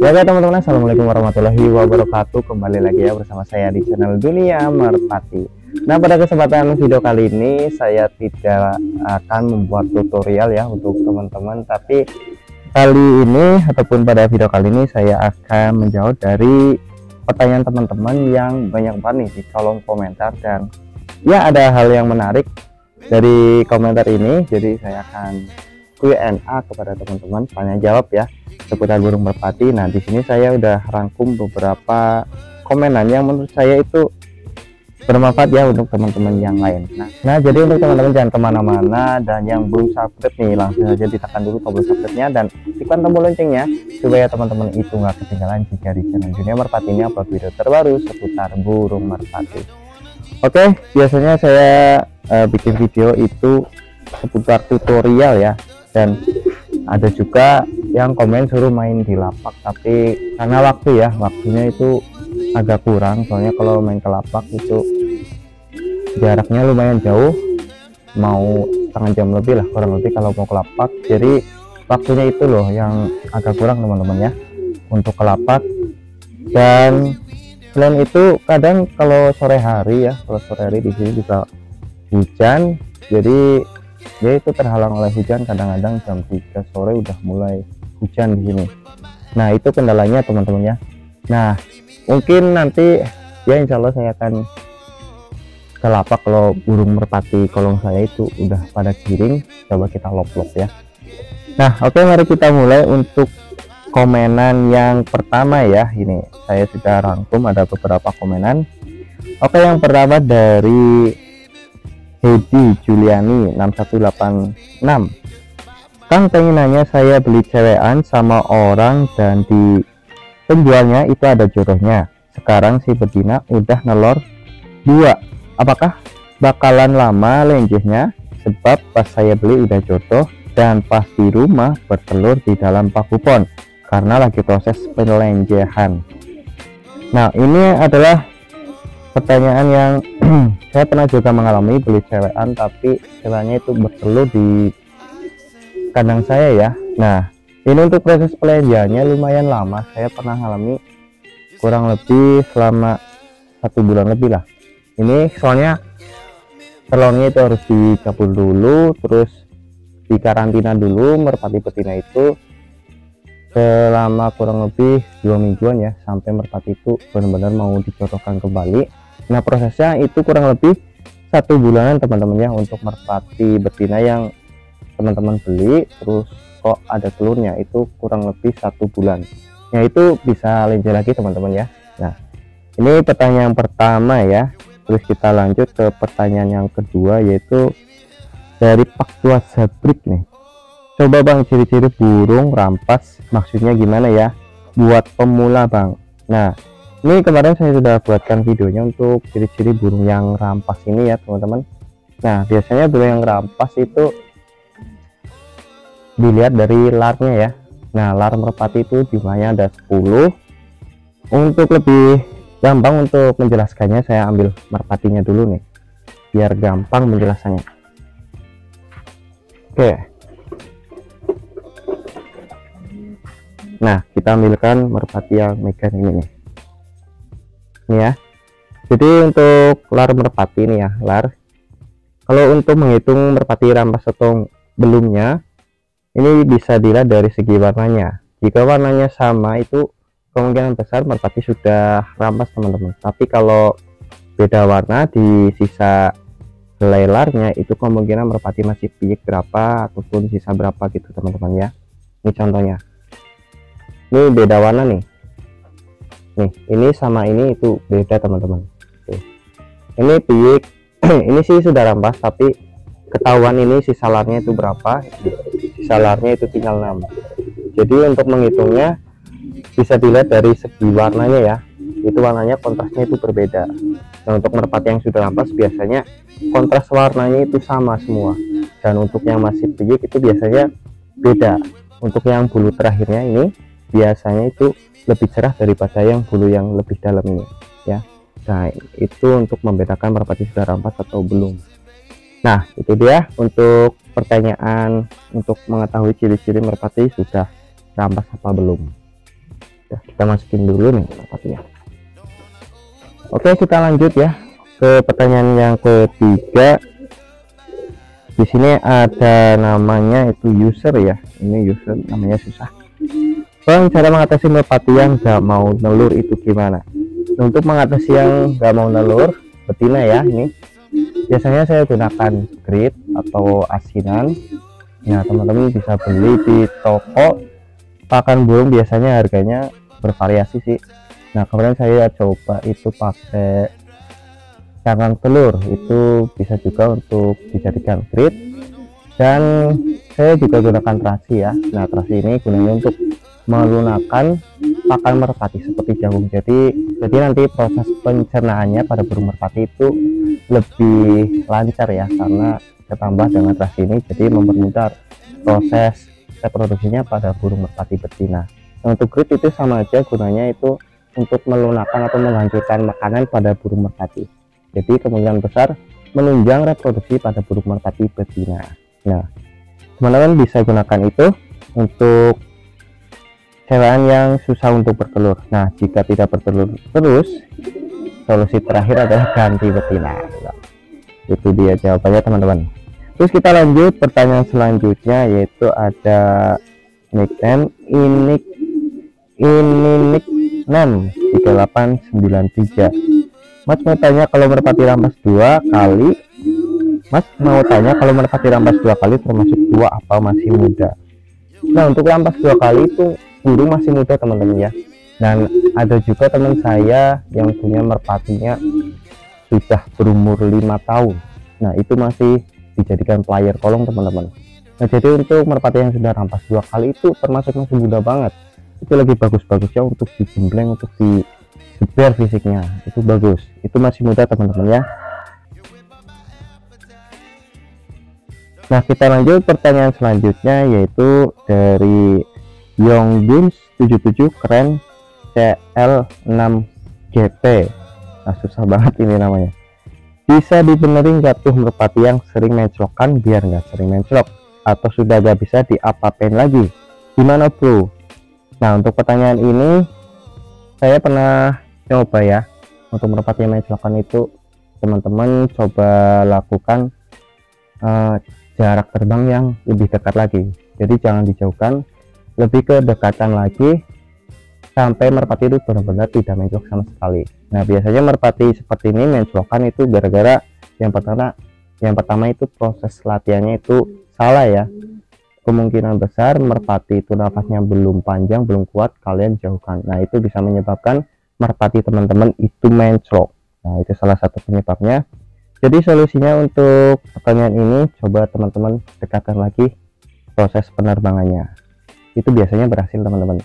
Ya oke teman-teman, assalamualaikum warahmatullahi wabarakatuh. Kembali lagi ya bersama saya di channel Dunia Merpati. Nah, pada kesempatan video kali ini saya tidak akan membuat tutorial ya untuk teman-teman, tapi kali ini ataupun pada video kali ini saya akan menjawab dari pertanyaan teman-teman yang banyak banget nih di kolom komentar. Dan ya, ada hal yang menarik dari komentar ini, jadi saya akan Q&A kepada teman-teman, tanya jawab ya seputar burung merpati. Nah, di sini saya udah rangkum beberapa komenan yang menurut saya itu bermanfaat ya untuk teman-teman yang lain. Nah, jadi untuk teman-teman jangan kemana-mana, dan yang belum subscribe nih langsung saja ditekan dulu tombol subscribe-nya dan tekan tombol loncengnya supaya teman-teman itu nggak ketinggalan jika di channel Dunia Merpati ini upload video terbaru seputar burung merpati. Oke, biasanya saya bikin video itu seputar tutorial ya, dan ada juga yang komen suruh main di lapak, tapi karena waktunya itu agak kurang, soalnya kalau main ke lapak itu jaraknya lumayan jauh, mau setengah jam lebih lah kurang lebih kalau mau ke lapak. Jadi waktunya itu loh yang agak kurang teman-teman ya untuk ke lapak. Dan selain itu kadang kalau sore hari di sini juga hujan, jadi ya itu terhalang oleh hujan. Kadang-kadang jam 3 sore udah mulai hujan di sini. Nah, itu kendalanya teman-teman ya. Nah, mungkin nanti ya insya Allah saya akan ke lapak kalau burung merpati kolong saya itu udah pada giring, coba kita lop-lop ya. Nah, oke, mari kita mulai untuk komenan yang pertama ya. Ini saya sudah rangkum ada beberapa komenan. Oke, yang pertama dari Hedi Juliani 6186. Kang, pengen nanya, saya beli cewekan sama orang dan di penjualnya itu ada jodohnya. Sekarang si betina udah nelor 2. Apakah bakalan lama lenjehnya? Sebab pas saya beli udah jodoh dan pas di rumah bertelur di dalam pakupon karena lagi proses pelenjehan. Nah, ini adalah pertanyaan yang saya pernah juga mengalami, beli cewekan tapi ceweknya itu bertelur di kandang saya ya. Nah, ini untuk proses pelenjahannya lumayan lama, saya pernah mengalami kurang lebih selama 1 bulan lebih lah. Ini soalnya telurnya itu harus dicabut dulu, terus dikarantina dulu merpati betina itu selama kurang lebih 2 mingguan ya, sampai merpati itu benar-benar mau dijodohkan kembali. Nah, prosesnya itu kurang lebih 1 bulanan teman-teman ya untuk merpati betina yang teman-teman beli terus kok ada telurnya, itu kurang lebih 1 bulan. Nah, itu bisa lenje lagi teman-teman ya. Nah, ini pertanyaan pertama ya. Terus kita lanjut ke pertanyaan yang kedua, yaitu dari Pak Tua Zabrik nih. Coba Bang, ciri-ciri burung rampas maksudnya gimana ya buat pemula Bang. Nah, ini kemarin saya sudah buatkan videonya untuk ciri-ciri burung yang rampas ini ya teman-teman. Nah, biasanya burung yang rampas itu dilihat dari larnya ya. Nah, lar merpati itu jumlahnya ada 10. Untuk lebih gampang untuk menjelaskannya, saya ambil merpatinya dulu nih biar gampang menjelaskannya. Oke, nah kita ambilkan merpati yang megan ini nih. Ini ya, jadi untuk lar merpati ini ya, lar kalau untuk menghitung merpati rampas atau belumnya, ini bisa dilihat dari segi warnanya. Jika warnanya sama, itu kemungkinan besar merpati sudah rampas teman-teman. Tapi kalau beda warna di sisa helai larnya, itu kemungkinan merpati masih piyik berapa ataupun sisa berapa gitu teman-teman ya. Ini contohnya, ini beda warna nih, ini sama ini itu beda teman-teman. Ini piyik ini sih sudah rampas, tapi ketahuan ini sisa larnya itu berapa, sisa larnya itu tinggal 6. Jadi untuk menghitungnya bisa dilihat dari segi warnanya ya, itu warnanya kontrasnya itu berbeda. Nah, untuk merpati yang sudah rampas biasanya kontras warnanya itu sama semua, dan untuk yang masih piyik itu biasanya beda. Untuk yang bulu terakhirnya ini biasanya itu lebih cerah daripada yang bulu yang lebih dalam ini ya. Nah, itu untuk membedakan merpati sudah rampas atau belum. Nah, itu dia untuk pertanyaan untuk mengetahui ciri-ciri merpati sudah rampas apa belum. Ya, kita masukin dulu nih merpatinya. Oke, kita lanjut ya ke pertanyaan yang ketiga. Di sini ada namanya itu user ya. Ini user namanya susah. Bang, cara mengatasi merpati yang nggak mau nelur itu gimana? Untuk mengatasi yang nggak mau nelur betina ya, ini biasanya saya gunakan grid atau asinan. Nah, teman-teman bisa beli di toko pakan burung, biasanya harganya bervariasi sih. Nah, kemarin saya coba itu pakai cangkang telur, itu bisa juga untuk dijadikan grid. Dan saya juga gunakan terasi ya. Nah, terasi ini gunanya untuk melunakkan pakan merpati seperti jagung. Jadi nanti proses pencernaannya pada burung merpati itu lebih lancar ya, karena ditambah dengan terasi ini, jadi mempermudah proses reproduksinya pada burung merpati betina. Nah, untuk grid itu sama aja, gunanya itu untuk melunakkan atau menghancurkan makanan pada burung merpati. Jadi kemungkinan besar menunjang reproduksi pada burung merpati betina. Nah, teman-teman bisa gunakan itu untuk hewan yang susah untuk bertelur. Nah, jika tidak bertelur terus, solusi terakhir adalah ganti betina. Nah, itu dia jawabannya teman-teman. Terus kita lanjut pertanyaan selanjutnya, yaitu ada nickname ini 3893. Mas mau tanya kalau merpati rampas 2 kali. Mas mau tanya kalau merpati rampas 2 kali termasuk tua apa masih muda? Nah, untuk rampas 2 kali itu burung masih muda teman-teman ya. Dan ada juga teman saya yang punya merpatinya sudah berumur 5 tahun. Nah, itu masih dijadikan player kolong teman-teman. Nah, jadi untuk merpati yang sudah rampas 2 kali itu termasuk masih muda banget. Itu lagi bagus-bagusnya untuk dijembleng, untuk dijeber fisiknya, itu bagus, itu masih muda teman-teman ya. Nah, kita lanjut pertanyaan selanjutnya, yaitu dari Yongguns 77 keren CL6GP. Nah, susah banget ini namanya. Bisa dibenerin nggak tuh merpati yang sering menclokan biar nggak sering menclok, atau sudah nggak bisa diapa-apain lagi, gimana bro? Nah, untuk pertanyaan ini saya pernah coba ya, untuk merpati yang menclokan itu teman-teman coba lakukan jarak terbang yang lebih dekat lagi. Jadi jangan dijauhkan, lebih ke dekatan lagi sampai merpati itu benar-benar tidak menclok sama sekali. Nah, biasanya merpati seperti ini menclokan itu gara-gara yang pertama itu proses latihannya itu salah ya. Kemungkinan besar merpati itu nafasnya belum panjang, belum kuat, kalian jauhkan. Nah, itu bisa menyebabkan merpati teman-teman itu menclok. Nah, itu salah satu penyebabnya. Jadi solusinya untuk pertanyaan ini, coba teman-teman dekatkan lagi proses penerbangannya. Itu biasanya berhasil teman-teman.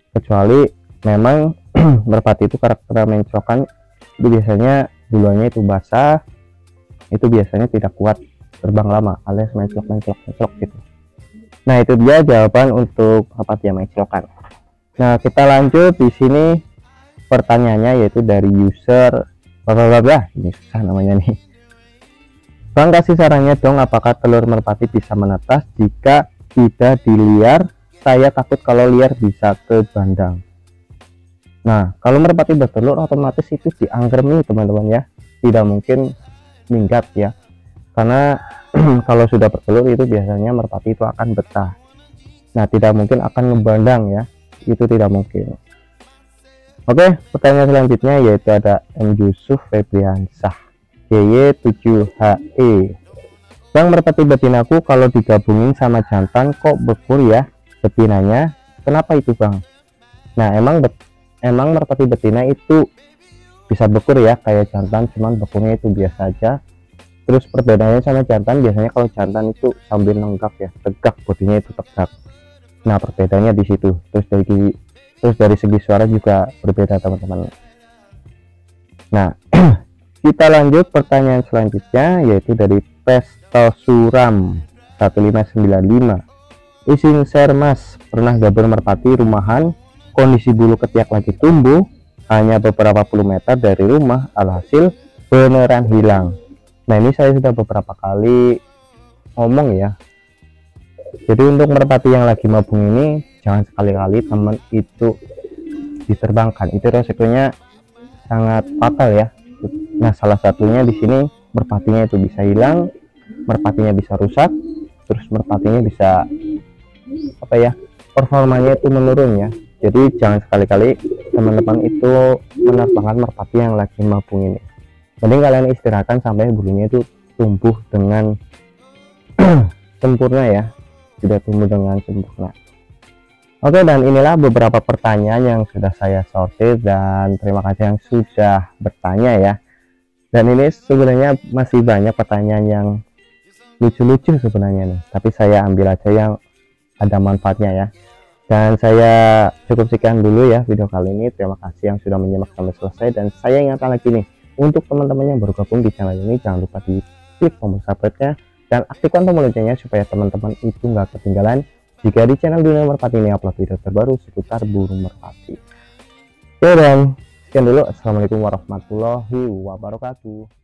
Kecuali memang merpati itu karakter menclokan, itu biasanya buluannya itu basah, itu biasanya tidak kuat terbang lama, alias menclok gitu. Nah, itu dia jawaban untuk merpati yang menclokan. Nah, kita lanjut di sini pertanyaannya, yaitu dari user ini susah namanya nih. Bang, kasih sarannya dong, apakah telur merpati bisa menetas jika tidak diliar? Saya takut kalau liar bisa ke bandang. Nah, kalau merpati bertelur otomatis itu dianggremi teman-teman ya, tidak mungkin minggat ya, karena kalau sudah bertelur itu biasanya merpati itu akan betah. Nah, tidak mungkin akan membandang ya, itu tidak mungkin. Oke, pertanyaan selanjutnya yaitu ada M. Yusuf Febriansah JY7HE. Bang, merpati betinaku kalau digabungin sama jantan kok bekur ya betinanya, kenapa itu bang? Nah, emang merpati betina itu bisa bekur ya kayak jantan, cuman bekurnya itu biasa aja. Terus perbedaannya sama jantan, biasanya kalau jantan itu sambil nenggak ya, tegak, bodinya itu tegak. Nah, perbedaannya di situ. Terus dari segi suara juga berbeda teman-teman. Nah, kita lanjut pertanyaan selanjutnya, yaitu dari Pestosuram 1595. Izin share mas, pernah gabur merpati rumahan, kondisi bulu ketiak lagi tumbuh, hanya beberapa puluh meter dari rumah, alhasil beneran hilang. Nah, ini saya sudah beberapa kali ngomong ya. Jadi untuk merpati yang lagi mabung ini, jangan sekali-kali teman itu diterbangkan, itu resikonya sangat fatal ya. Nah, salah satunya di sini merpatinya itu bisa hilang, merpatinya bisa rusak, terus merpatinya bisa apa ya, performanya itu menurun ya. Jadi jangan sekali-kali teman-teman itu menerbangkan merpati yang lagi mabung ini. Mending kalian istirahatkan sampai bulunya itu tumbuh dengan sempurna ya, sudah tumbuh dengan sempurna. Oke, dan inilah beberapa pertanyaan yang sudah saya sortir, dan terima kasih yang sudah bertanya ya. Dan ini sebenarnya masih banyak pertanyaan yang lucu-lucu sebenarnya nih, tapi saya ambil aja yang ada manfaatnya ya. Dan saya cukup sekian dulu ya video kali ini. Terima kasih yang sudah menyimak sampai selesai, dan saya ingatkan lagi nih, untuk teman-teman yang baru gabung di channel ini, jangan lupa di klik tombol subscribe-nya dan aktifkan tombol loncengnya supaya teman-teman itu nggak ketinggalan jika di channel Dunia Merpati ini upload video terbaru seputar burung merpati. Oke, dan sekian dulu. Assalamualaikum warahmatullahi wabarakatuh.